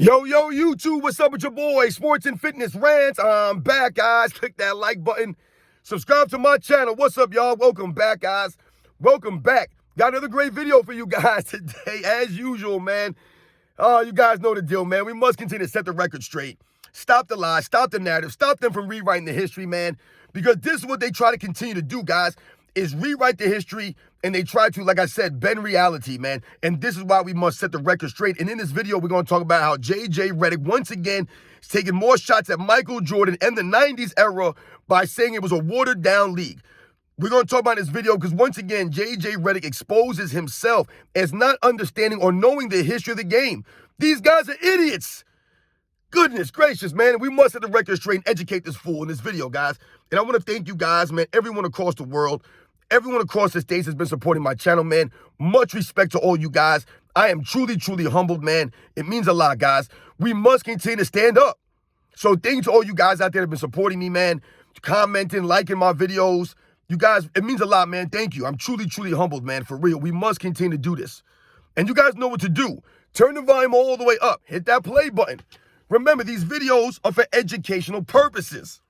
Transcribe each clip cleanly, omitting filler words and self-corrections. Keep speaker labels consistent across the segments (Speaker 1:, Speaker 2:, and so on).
Speaker 1: Yo, YouTube, what's up with your boy? Sports and Fitness Rants. I'm back, guys. Click that like button. Subscribe to my channel. What's up, y'all? Welcome back, guys. Welcome back. Got another great video for you guys today, as usual, man. You guys know the deal, man. We must continue to set the record straight. Stop the lies, stop the narrative, stop them from rewriting the history, man. Because this is what they try to continue to do, guys, is rewrite the history, and they try to, like I said, bend reality, man. And this is why we must set the record straight. And in this video, we're going to talk about how Redick, once again, is taking more shots at Michael Jordan and the 90s era by saying it was a watered-down league. We're going to talk about this video because, once again, Redick exposes himself as not understanding or knowing the history of the game. These guys are idiots. Goodness gracious, man. We must set the record straight and educate this fool in this video, guys. And I want to thank you guys, man, everyone across the world, everyone across the states has been supporting my channel, man. Much respect to all you guys. I am truly, truly humbled, man. It means a lot, guys. We must continue to stand up. So thank you to all you guys out there that have been supporting me, man, commenting, liking my videos. You guys, it means a lot, man. Thank you. I'm truly, truly humbled, man, for real. We must continue to do this. And you guys know what to do. Turn the volume all the way up. Hit that play button. Remember, these videos are for educational purposes.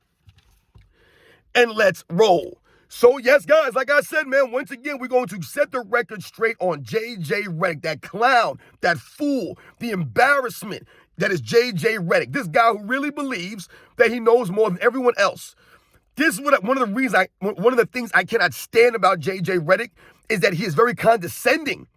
Speaker 1: And let's roll. So, yes, guys, like I said, man, once again, we're going to set the record straight on Redick, that clown, that fool, the embarrassment that is Redick. This guy who really believes that he knows more than everyone else. This is one of the things I cannot stand about Redick is that he is very condescending.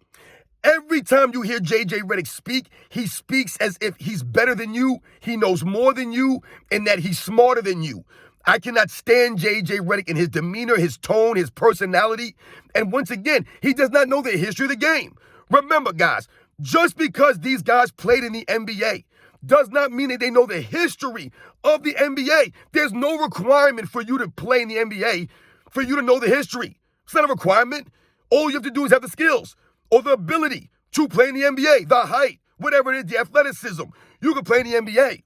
Speaker 1: Every time you hear Redick speak, he speaks as if he's better than you, he knows more than you, and that he's smarter than you. I cannot stand Redick in his demeanor, his tone, his personality. And once again, he does not know the history of the game. Remember, guys, just because these guys played in the NBA does not mean that they know the history of the NBA. There's no requirement for you to play in the NBA for you to know the history. It's not a requirement. All you have to do is have the skills or the ability to play in the NBA, the height, whatever it is, the athleticism. You can play in the NBA.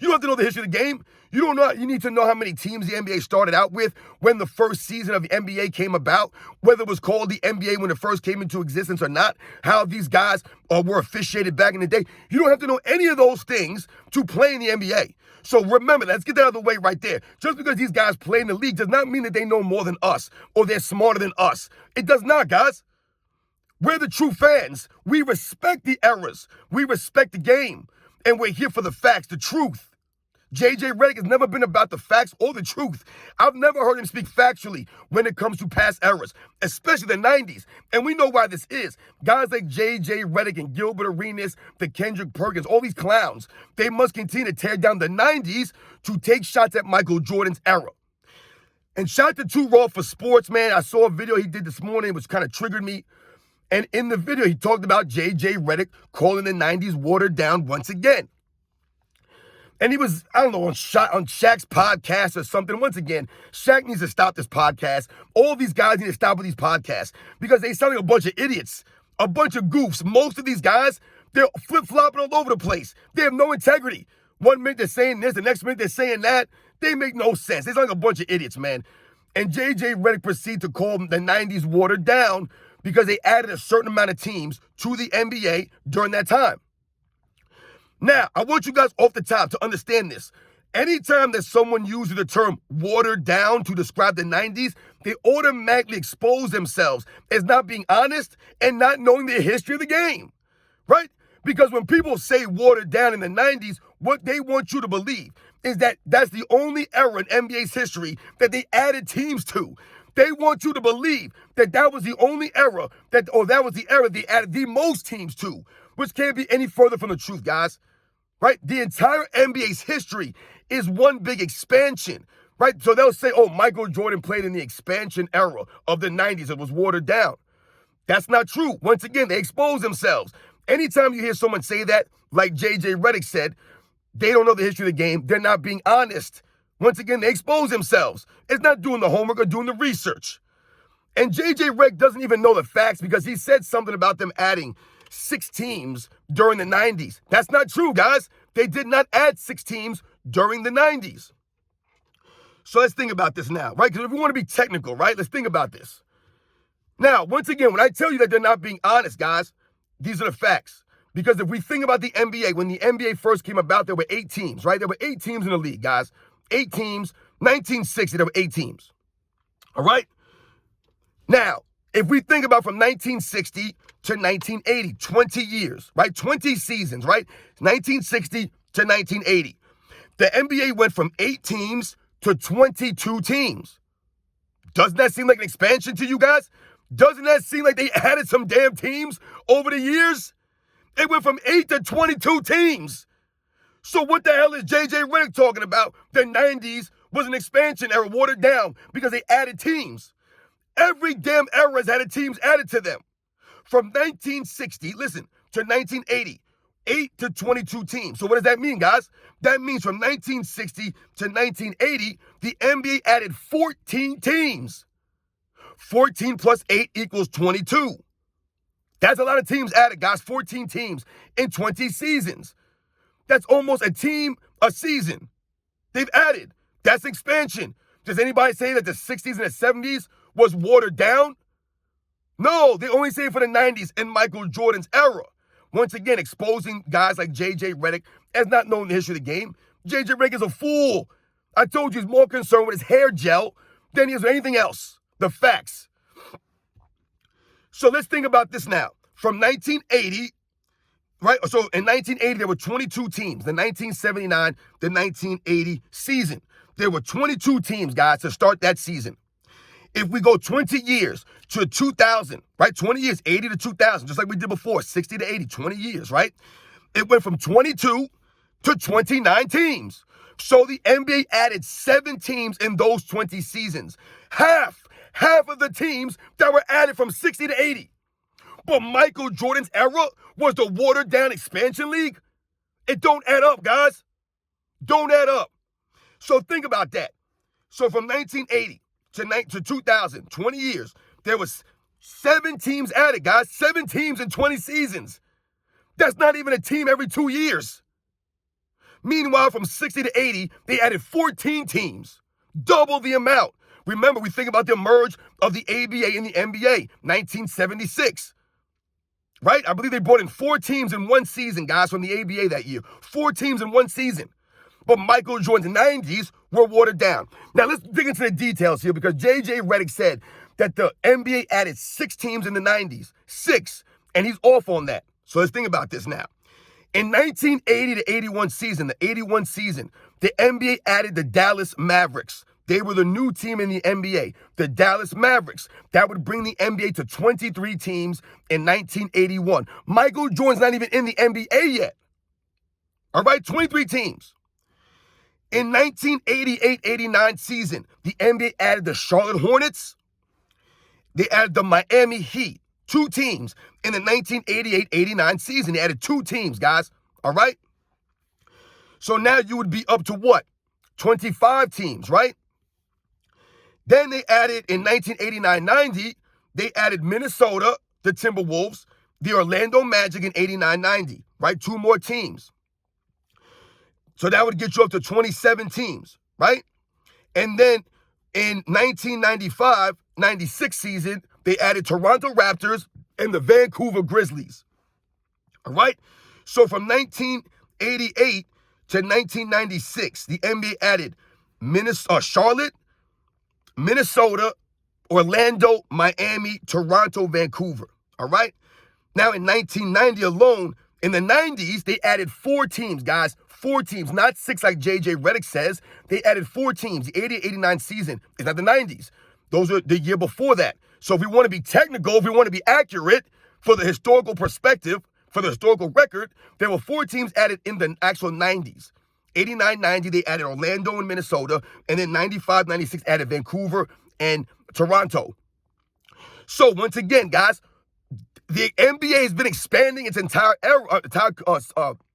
Speaker 1: You don't have to know the history of the game. You need to know how many teams the NBA started out with, when the first season of the NBA came about, whether it was called the NBA when it first came into existence or not, how these guys were officiated back in the day. You don't have to know any of those things to play in the NBA. So remember, let's get that out of the way right there. Just because these guys play in the league does not mean that they know more than us or they're smarter than us. It does not, guys. We're the true fans. We respect the eras. We respect the game. And we're here for the facts, the truth. Redick has never been about the facts or the truth. I've never heard him speak factually when it comes to past eras, especially the 90s. And we know why this is. Guys like Redick and Gilbert Arenas, the Kendrick Perkins, all these clowns, they must continue to tear down the 90s to take shots at Michael Jordan's era. And shout to Too Raw for Sports, man. I saw a video he did this morning, which kind of triggered me. And in the video, he talked about Redick calling the 90s watered down once again. And he was, I don't know, on Shaq's podcast or something. Once again, Shaq needs to stop this podcast. All these guys need to stop with these podcasts because they sound like a bunch of idiots, a bunch of goofs. Most of these guys, they're flip-flopping all over the place. They have no integrity. 1 minute they're saying this, the next minute they're saying that. They make no sense. They sound like a bunch of idiots, man. And Redick proceeded to call the 90s watered down because they added a certain amount of teams to the NBA during that time. Now, I want you guys off the top to understand this. Anytime that someone uses the term watered down to describe the 90s, they automatically expose themselves as not being honest and not knowing the history of the game, right? Because when people say watered down in the 90s, what they want you to believe is that that's the only era in NBA's history that they added teams to. They want you to believe that that was the only era, that was the era they added the most teams to, which can't be any further from the truth, guys. Right? The entire NBA's history is one big expansion, right? So they'll say, oh, Michael Jordan played in the expansion era of the 90s. It was watered down. That's not true. Once again, they expose themselves. Anytime you hear someone say that, like Redick said, they don't know the history of the game. They're not being honest. Once again, they expose themselves. It's not doing the homework or doing the research. And Redick doesn't even know the facts because he said something about them adding 6 teams during the 90s. That's not true, guys. They did not add 6 teams during the 90s. So let's think about this now, right? Because if we want to be technical, right, let's think about this. Now, once again, when I tell you that they're not being honest, guys, these are the facts. Because if we think about the NBA, when the NBA first came about, there were 8 teams, right? There were 8 teams in the league, guys. 8 teams. 1960, there were 8 teams. All right? Now, if we think about from 1960 to 1980, 20 years, right? 20 seasons, right? 1960 to 1980. The NBA went from 8 teams to 22 teams. Doesn't that seem like an expansion to you guys? Doesn't that seem like they added some damn teams over the years? It went from 8 to 22 teams. So what the hell is JJ Redick talking about? The 90s was an expansion era, watered down, because they added teams. Every damn era has had teams added to them. From 1960, listen, to 1980, 8 to 22 teams. So what does that mean, guys? That means from 1960 to 1980, the NBA added 14 teams. 14 plus 8 equals 22. That's a lot of teams added, guys. 14 teams in 20 seasons. That's almost a team a season. They've added. That's expansion. Does anybody say that the 60s and the 70s was watered down? No, they only say it for the 90s and Michael Jordan's era. Once again, exposing guys like JJ Redick as not knowing the history of the game. JJ Redick is a fool. I told you he's more concerned with his hair gel than he is with anything else. The facts. So let's think about this now. From 1980, right? So in 1980, there were 22 teams. The 1979, the 1980 season. There were 22 teams, guys, to start that season. If we go 20 years to 2000, right? 20 years, 80 to 2000, just like we did before, 60 to 80, 20 years, right? It went from 22 to 29 teams. So the NBA added 7 teams in those 20 seasons. Half of the teams that were added from 60 to 80. But Michael Jordan's era was the watered down expansion league. It don't add up, guys. Don't add up. So think about that. So from 1980 to 2000, 20 years, there was 7 teams added, guys. 7 teams in 20 seasons. That's not even a team every 2 years. Meanwhile, from 60 to 80, they added 14 teams. Double the amount. Remember, we think about the merge of the ABA and the NBA, 1976. Right? I believe they brought in 4 teams in one season, guys, from the ABA that year. 4 teams in one season. But Michael Jordan's 90s were watered down. Now, let's dig into the details here, because JJ Redick said that the NBA added 6 teams in the 90s. 6. And he's off on that. So let's think about this now. In 1980 to 81 season, the 81 season, the NBA added the Dallas Mavericks. They were the new team in the NBA, the Dallas Mavericks. That would bring the NBA to 23 teams in 1981. Michael Jordan's not even in the NBA yet. All right, 23 teams. In 1988-89 season, the NBA added the Charlotte Hornets. They added the Miami Heat. 2 teams. In the 1988-89 season, they added 2 teams, guys. All right? So now you would be up to what? 25 teams, right? Then they added, in 1989-90, they added Minnesota, the Timberwolves, the Orlando Magic in 89-90, right? 2 more teams. So that would get you up to 27 teams, right? And then in 1995-96 season, they added Toronto Raptors and the Vancouver Grizzlies, all right? So from 1988 to 1996, the NBA added Charlotte, Minnesota, Orlando, Miami, Toronto, Vancouver, all right? Now in 1990 alone, in the 90s, they added 4 teams, guys. 4 teams, not 6 like JJ Redick says. They added 4 teams. The 88-89 season is not the 90s. Those are the year before that. So if we want to be technical, if we want to be accurate for the historical perspective, for the historical record, there were 4 teams added in the actual 90s. 89-90, they added Orlando and Minnesota, and then 95-96 added Vancouver and Toronto. So once again, guys, the NBA has been expanding its entire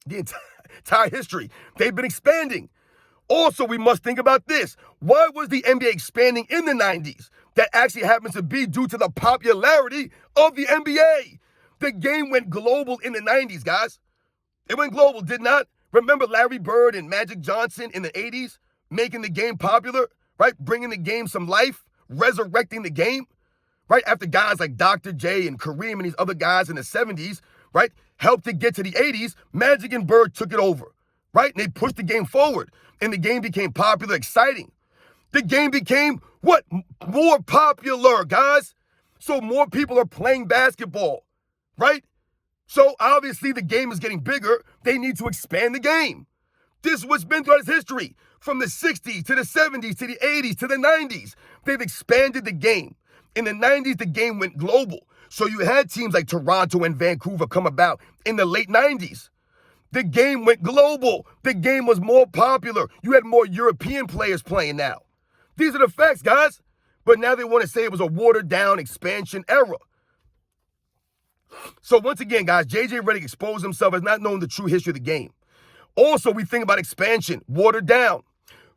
Speaker 1: entire history. They've been expanding. Also, we must think about this. Why was the NBA expanding in the 90s? That actually happens to be due to the popularity of the NBA. The game went global in the 90s, guys. It went global, did not? Remember Larry Bird and Magic Johnson in the 80s making the game popular, right? Bringing the game some life, resurrecting the game, right? After guys like Dr. J and Kareem and these other guys in the 70s, right, helped to get to the 80s, Magic and Bird took it over, right? And they pushed the game forward, and the game became popular, exciting. The game became, what? More popular, guys. So more people are playing basketball, right? So obviously the game is getting bigger. They need to expand the game. This is what's been throughout its history. From the 60s to the 70s to the 80s to the 90s. They've expanded the game. In the 90s, the game went global. So you had teams like Toronto and Vancouver come about in the late 90s. The game went global. The game was more popular. You had more European players playing now. These are the facts, guys. But now they want to say it was a watered-down expansion era. So once again, guys, J.J. Redick exposed himself as not knowing the true history of the game. Also, we think about expansion, watered down.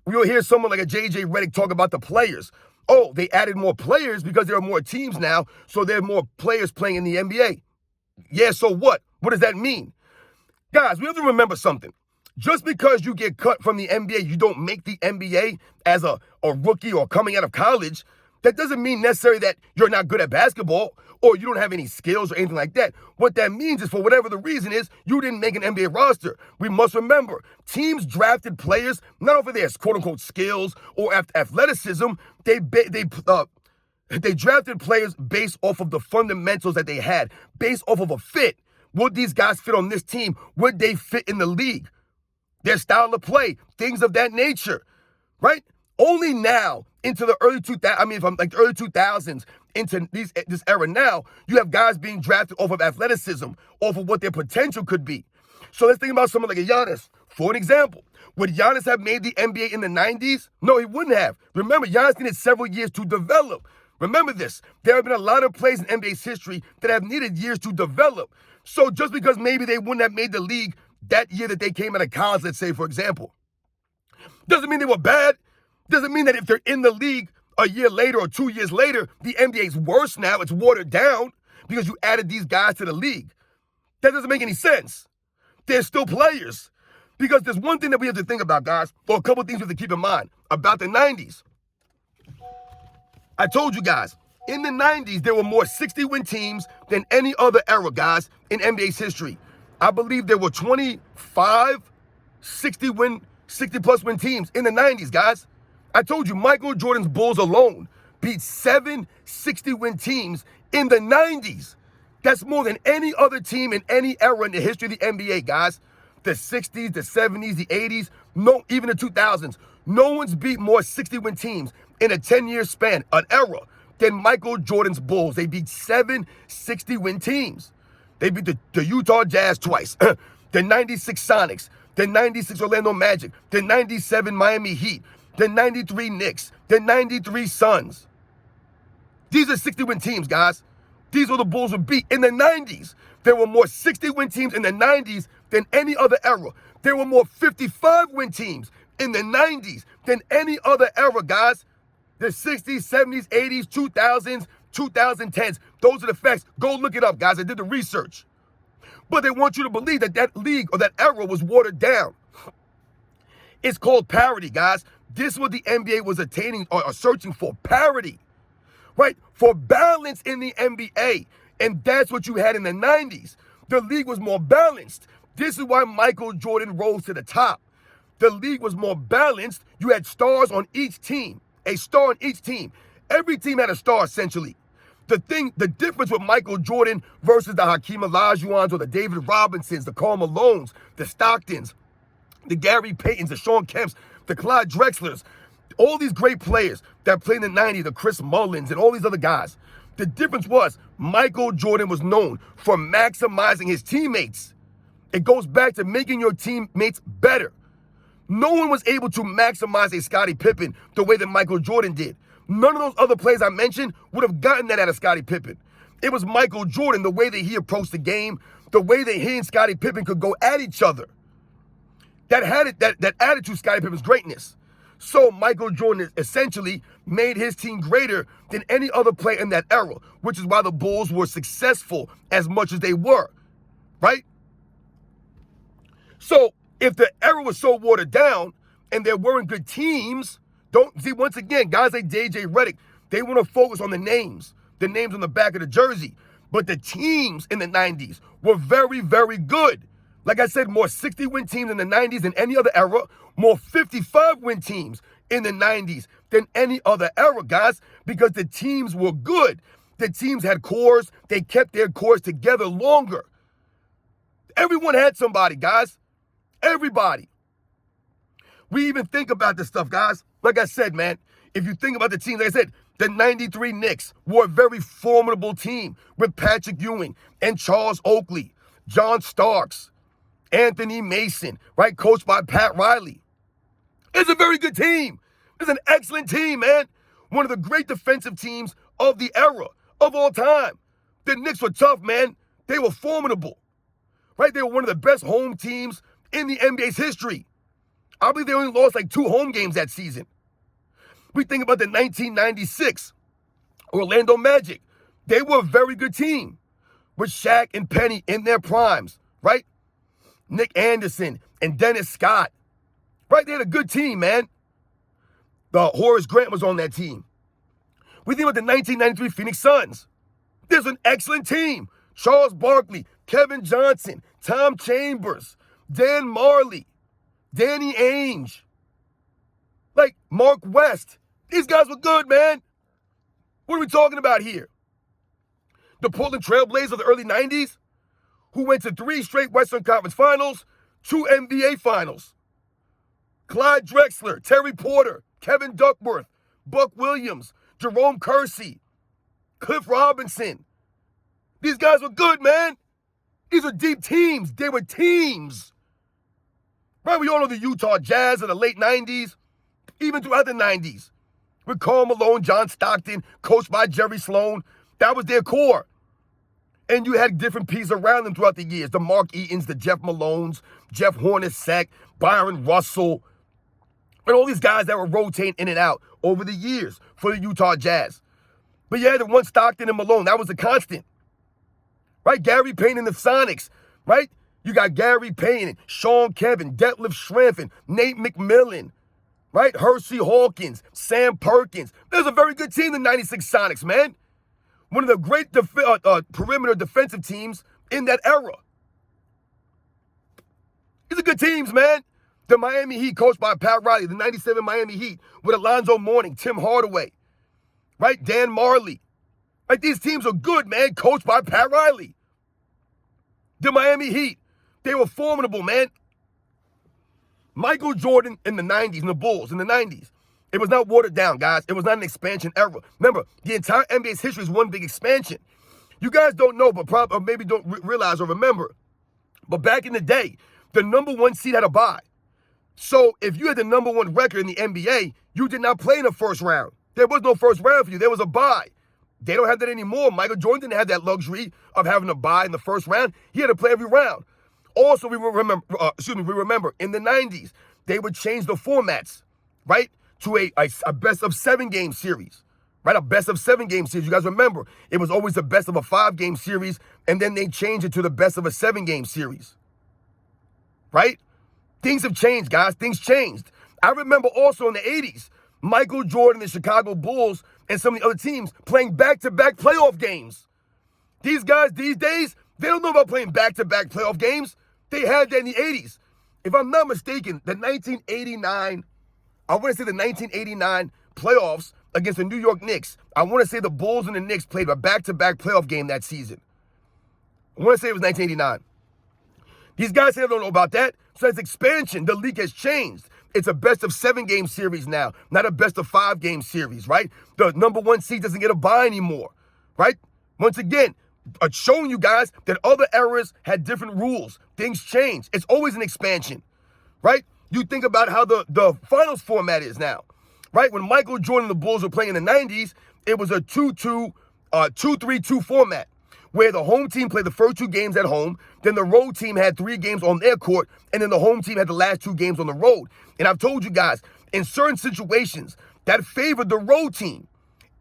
Speaker 1: We'll hear someone like a J.J. Redick talk about the players. Oh, they added more players because there are more teams now, so there are more players playing in the NBA. Yeah, so what? What does that mean? Guys, we have to remember something. Just because you get cut from the NBA, you don't make the NBA as a rookie or coming out of college, that doesn't mean necessarily that you're not good at basketball or you don't have any skills or anything like that. What that means is, for whatever the reason is, you didn't make an NBA roster. We must remember, teams drafted players not over their quote-unquote skills or athleticism. They drafted players based off of the fundamentals that they had, based off of a fit. Would these guys fit on this team? Would they fit in the league? Their style of play, things of that nature, right? Only now, into the early 2000s, from like the early 2000s into this era now, you have guys being drafted off of athleticism, off of what their potential could be. So let's think about someone like a Giannis, for an example. Would Giannis have made the NBA in the 90s? No, he wouldn't have. Remember, Giannis needed several years to develop. Remember this. There have been a lot of players in NBA's history that have needed years to develop. So just because maybe they wouldn't have made the league that year that they came out of college, let's say, for example, doesn't mean they were bad. Doesn't mean that if they're in the league a year later or 2 years later, the NBA's worse now. It's watered down because you added these guys to the league. That doesn't make any sense. They're still players. Because there's one thing that we have to think about, guys, or a couple things we have to keep in mind about the 90s. I told you guys, in the 90s, there were more 60-win teams than any other era, guys, in NBA's history. I believe there were 25 60-plus win teams in the 90s, guys. I told you, Michael Jordan's Bulls alone beat 7 60-win teams in the 90s. That's more than any other team in any era in the history of the NBA, guys. The 60s, the 70s, the 80s, no, even the 2000s. No one's beat more 60-win teams in a 10-year span, an era, than Michael Jordan's Bulls. They beat 7 60-win teams. They beat the Utah Jazz twice, the 96 Sonics, the 96 Orlando Magic, the 97 Miami Heat, the 93 Knicks, the 93 Suns. These are 60-win teams, guys. These are the Bulls would beat. In the 90s, there were more 60-win teams in the 90s than any other era. There were more 55-win teams in the 90s than any other era, guys. The 60s, 70s, 80s, 2000s, 2010s. Those are the facts. Go look it up, guys. I did the research. But they want you to believe that that league or that era was watered down. It's called parity, guys. This is what the NBA was attaining or searching for, parity, right? For balance in the NBA. And that's what you had in the 90s. The league was more balanced. This is why Michael Jordan rose to the top. The league was more balanced. You had stars on each team, a star on each team. Every team had a star, essentially. The difference with Michael Jordan versus the Hakeem Olajuwons or the David Robinsons, the Karl Malones, the Stocktons, the Gary Paytons, the Sean Kemps, the Clyde Drexlers, all these great players that played in the 90s, the Chris Mullins and all these other guys. The difference was Michael Jordan was known for maximizing his teammates. It goes back to making your teammates better. No one was able to maximize a Scottie Pippen the way that Michael Jordan did. None of those other players I mentioned would have gotten that out of Scottie Pippen. It was Michael Jordan, the way that he approached the game, the way that he and Scottie Pippen could go at each other. That attitude, Scottie Pippen's greatness. So Michael Jordan essentially made his team greater than any other player in that era, which is why the Bulls were successful as much as they were, right? So if the era was so watered down and there weren't good teams, once again, guys like J.J. Redick, they want to focus on the names on the back of the jersey. But the teams in the 90s were very, very good. Like I said, more 60-win teams in the 90s than any other era, more 55-win teams in the 90s than any other era, guys, because the teams were good. The teams had cores. They kept their cores together longer. Everyone had somebody, guys. Everybody. We even think about this stuff, guys. Like I said, man, if you think about the team, like I said, the 93 Knicks were a very formidable team with Patrick Ewing and Charles Oakley, John Starks, Anthony Mason, right? Coached by Pat Riley. It's a very good team. It's an excellent team, man. One of the great defensive teams of the era, of all time. The Knicks were tough, man. They were formidable, right? They were one of the best home teams in the NBA's history. I believe they only lost like 2 home games that season. We think about the 1996 Orlando Magic. They were a very good team with Shaq and Penny in their primes, right? Nick Anderson and Dennis Scott, right? They had a good team, man. Horace Grant was on that team. We think about the 1993 Phoenix Suns. There's an excellent team. Charles Barkley, Kevin Johnson, Tom Chambers, Dan Marley, Danny Ainge, like Mark West. These guys were good, man. What are we talking about here? The Portland Trailblazers of the early 90s, who went to 3 straight Western Conference Finals, 2 NBA Finals. Clyde Drexler, Terry Porter, Kevin Duckworth, Buck Williams, Jerome Kersey, Cliff Robinson. These guys were good, man. These are deep teams. They were teams. Right, we all know the Utah Jazz of the late 90s, even throughout the 90s. With Karl Malone, John Stockton, coached by Jerry Sloan. That was their core. And you had different pieces around them throughout the years. The Mark Eatons, the Jeff Malones, Jeff Hornacek, Byron Russell. And all these guys that were rotating in and out over the years for the Utah Jazz. But yeah, the one Stockton and Malone, that was the constant. Right, Gary Payne and the Sonics, right? You got Gary Payne, Sean Kevin, Detlef Schrempf, Nate McMillan, right? Hersey Hawkins, Sam Perkins. There's a very good team, the 96 Sonics, man. One of the great perimeter defensive teams in that era. These are good teams, man. The Miami Heat, coached by Pat Riley, the 97 Miami Heat, with Alonzo Mourning, Tim Hardaway, right? Dan Marley. Right? These teams are good, man, coached by Pat Riley. The Miami Heat, they were formidable, man. Michael Jordan in the 90s, and the Bulls in the 90s. It was not watered down, guys. It was not an expansion era. Remember, the entire NBA's history is one big expansion. You guys don't know, but probably or maybe don't realize or remember. But back in the day, the number 1 seed had a bye. So if you had the number 1 record in the NBA, you did not play in the first round. There was no first round for you. There was a bye. They don't have that anymore. Michael Jordan didn't have that luxury of having a bye in the first round. He had to play every round. Also, we remember in the 90s, they would change the formats, right, to a best of 7 game series, right? A best of 7 game series. You guys remember, it was always the best of a 5 game series, and then they changed it to the best of a 7 game series, right? Things have changed, guys. Things changed. I remember also in the 80s, Michael Jordan, the Chicago Bulls, and some of the other teams playing back-to-back playoff games. These guys these days, they don't know about playing back-to-back playoff games. They had that in the 80s. If I'm not mistaken, the 1989 playoffs against the New York Knicks, I want to say the Bulls and the Knicks played a back-to-back playoff game that season. I want to say it was 1989. These guys say they don't know about that. So it's expansion. The league has changed. It's a best of 7 game series now, not a best of 5 game series, right? The number 1 seed doesn't get a bye anymore, right? Once again, showing you guys that other eras had different rules. Things change. It's always an expansion, right? You think about how the finals format is now, right? When Michael Jordan and the Bulls were playing in the 90s, it was a 2-3-2 format, where the home team played the first 2 games at home, then the road team had 3 games on their court, and then the home team had the last 2 games on the road. And I've told you guys, in certain situations, that favored the road team.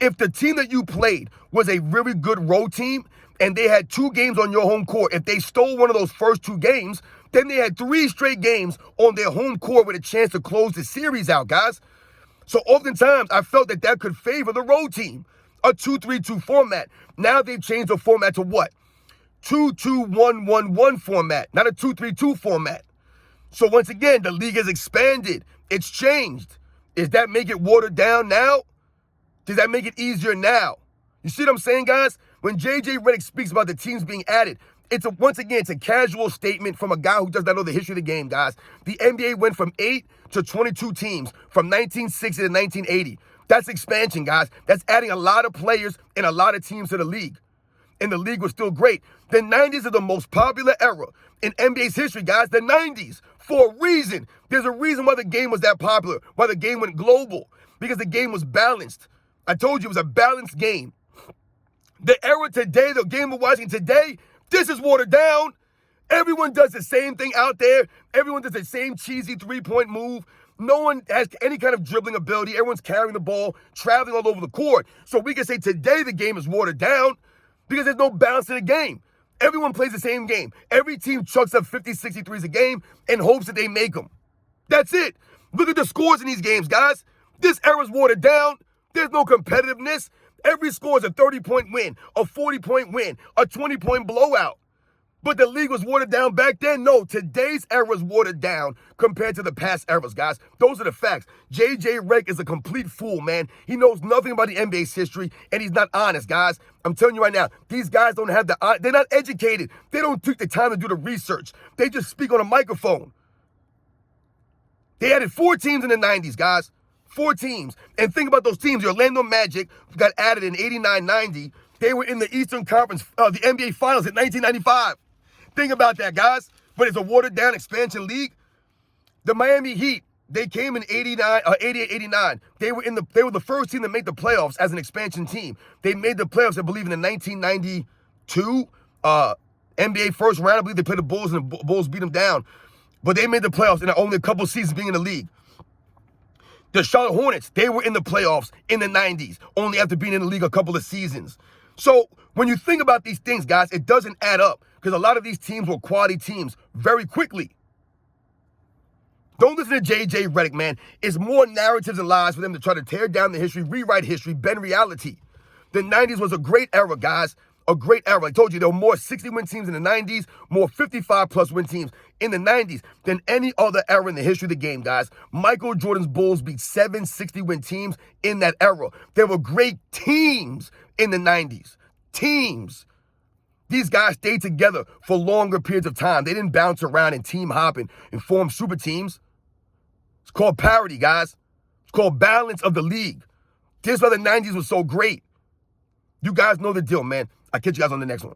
Speaker 1: If the team that you played was a really good road team, and they had 2 games on your home court, if they stole one of those first 2 games, then they had 3 straight games on their home court with a chance to close the series out, guys. So oftentimes, I felt that could favor the road team. a 2-3-2 format. Now they've changed the format to what? 2-2-1-1-1 format, not a 2-3-2 format. So once again, the league has expanded. It's changed. Does that make it watered down now? Does that make it easier now? You see what I'm saying, guys? When J.J. Redick speaks about the teams being added, once again, it's a casual statement from a guy who does not know the history of the game, guys. The NBA went from 8 to 22 teams from 1960 to 1980. That's expansion, guys. That's adding a lot of players and a lot of teams to the league. And the league was still great. The 90s are the most popular era in NBA's history, guys. The 90s, for a reason. There's a reason why the game was that popular, why the game went global, because the game was balanced. I told you it was a balanced game. The era today, the game we're watching today, this is watered down. Everyone does the same thing out there. Everyone does the same cheesy three-point move. No one has any kind of dribbling ability. Everyone's carrying the ball, traveling all over the court. So we can say today the game is watered down because there's no balance in the game. Everyone plays the same game. Every team chucks up 50, 60 threes a game and hopes that they make them. That's it. Look at the scores in these games, guys. This era's watered down. There's no competitiveness. Every score is a 30-point win, a 40-point win, a 20-point blowout. But the league was watered down back then? No, today's era is watered down compared to the past eras, guys. Those are the facts. J.J. Redick is a complete fool, man. He knows nothing about the NBA's history, and he's not honest, guys. I'm telling you right now, these guys don't have they're not educated. They don't take the time to do the research. They just speak on a microphone. They added 4 teams in the 90s, guys. 4 teams. And think about those teams. The Orlando Magic got added in 89-90. They were in the Eastern Conference, the NBA Finals in 1995. Think about that, guys. But it's a watered-down expansion league. The Miami Heat, they came in 88-89. They were the first team to make the playoffs as an expansion team. They made the playoffs, I believe, in the 1992 NBA first round. I believe they played the Bulls, and the Bulls beat them down. But they made the playoffs in only a couple seasons being in the league. The Charlotte Hornets, they were in the playoffs in the 90s, only after being in the league a couple of seasons. So when you think about these things, guys, it doesn't add up because a lot of these teams were quality teams very quickly. Don't listen to J.J. Redick, man. It's more narratives and lies for them to try to tear down the history, rewrite history, bend reality. The 90s was a great era, guys. A great era. I told you there were more 60-win teams in the 90s, more 55-plus win teams in the 90s than any other era in the history of the game, guys. Michael Jordan's Bulls beat 7 60-win teams in that era. There were great teams in the 90s. Teams. These guys stayed together for longer periods of time. They didn't bounce around and team hop and form super teams. It's called parity, guys. It's called balance of the league. This is why the 90s was so great. You guys know the deal, man. I'll catch you guys on the next one.